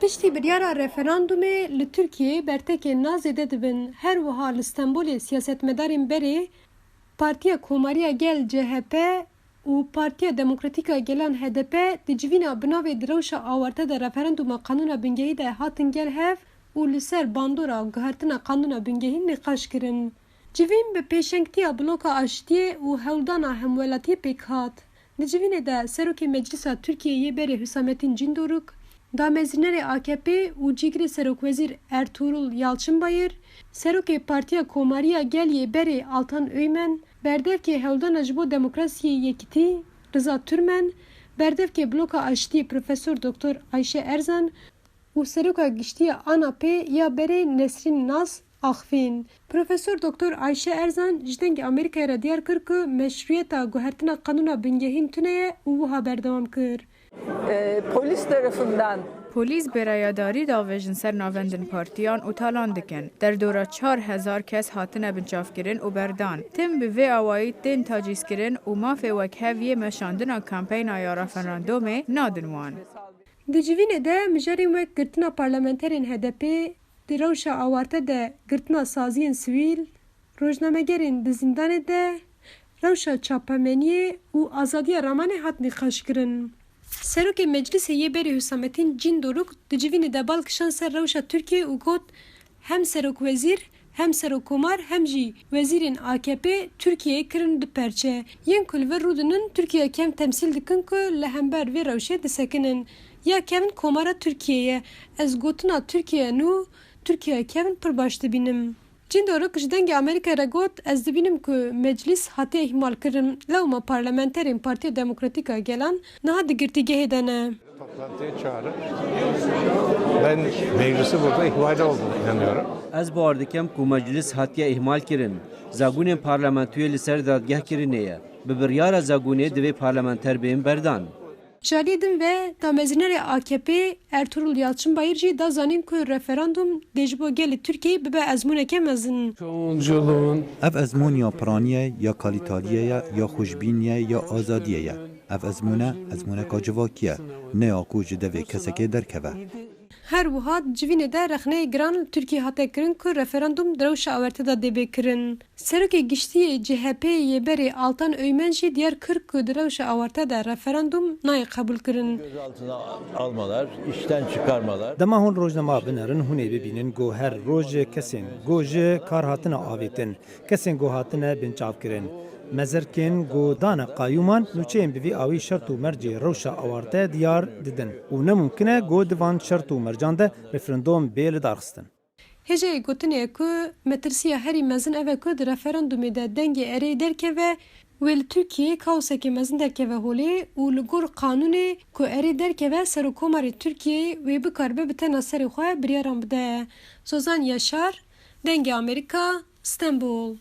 Piştî biryara referandumê li Tirkiyeyê bertekên nazê dibin. Her wiha li Stenbolê siyasetmedarên berê Partiya Komariya Gel CHP û Partiya Demokratîk a Gelan HDP di civîna bi navê di rewşa awarte de referanduma Qanûna Bingehî de hatin gel hev û li ser bandora guhertina Qanûna Bingehî nîqaş kirin. Civîn bi pêşengtiya bloka aştiyê û hewldana hemwelatiyê pêk hat. Di civînê de Serokê Meclisa Tirkiyeyê berê Hüsamettin Cîndoruk, Damezînerê AKP û cîgirê Serokwezîr Ertuğrul Yalçınbayır, Serokê Partiya Komariya Gelê berê Altan Öymen, berdevkê hewldana ji bo demokrasiyê Yekîtî Rıza Türmen, berdevkê bloka aştiyê Profesör Doktor Ayşe Erzan û Seroka Giştiya ANAP ya berê Nesrin Naz axivîn. Profesör Doktor Ayşe Erzan ji dengê Amerîkayê re diyar kir ku meşruiyeta guhertina Qanûna Bingehîn tune ye û wiha berdewam kir. Polis tarafından Polis berayadari davêjin ser navendên partiyan û talan dikin. Derdora 4000 kes hatine binçavkirin û berdan. Tim bi vê awayî tên tacîzkirin û mafê wek heviyê meşandina kampeyna ya referandumê nadin wan. Di civînê de mijarên wek girtina parlamenterên HDP, di rewşa awarte de girtina saziyên sivîl, rojnamegerên di zindanê de rewşa çapemeniyê û azadiya ramanê hat nîqaş kirin. Serokê Meclisê yê berê Hüsamettin Cîndoruk di civînê de bal kişan ser rewşa Tirkiye û got hem Serokwezîr hem Serokkomar hem jî wezîrên AKP Tirkiyeyê kirin di perçe. Yên ku li vir rûdinin Tirkiye kem temsîl dikin ku li hember vê rewşê disekinin. Ya kevin komara Tirkiyeyê, ez gotina Tirkiye nû Tirkiye kevin pir baş dibînim. Cîndoruk ji dengê Amerîkayê re got ez dibînim ku meclis hatiye ihmal kirin. Lewma parlamenterên Partiya Demokratîk a Gelan niha di girtîgehê de ne. Toplantıya çağırıp ben meclisi burada ihmal olduğunu inanıyorum. Ez bar dikim ku meclis hatiye ihmal kirin. Zagunên parlamentoyê li ser dadgeh kirinê ye. Bi biryara zagunê divê parlamenter bên berdan. Jalîdin ve Damezînerê AKP Ertuğrul Yalçınbayır jî da zanîn ku referandum dê ji bo gelê Tirkiyeyê bibe ezmûneke mezin. Çoğunculuğun Ev ezmûn ya piraniye ya kalîtariye ye ya xweşbîniye ya azadiye ye. Ev ezmûneka civakî ye, ne ya ku ji devê kesekê derkeve. Her wiha civînê de rexneyê giran li Tirkiye hate kirin ku referandum di rewşa awarte de dê kirin. Serokê Giştiyê CHP'yê berê Altan Öymen jî diyar kir ku di rewşa awarte de referandum nayê qebûl kirin. Gözaltına almalar, işten çıkarmalar. Dema hûn rojnama binerin hûnê bibînin got her roj kesên got ji kar hatine avêtin, kesên got hatine binçavkirin. Mezirkên godana qayûman nûçeyên bi vî awî şert û mercê rewşa awarte diyar didin û nemûmkin e got di van şert û mercan de referandum bê li darxistin. Hêjeyê gotinê ku metirsiya herî mezin ev e ku di referandumê de dengê erê derkeve wê li Tirkiyeyê kaosekê mezin derkeve holê û li gor qanûnê ku erê derkeve Serokkomarê Tirkiyeyê wê bikaribe bi tena serê xwe biryaran bide. Sozan Yaşar, Dengê Amerîka, Stenbol.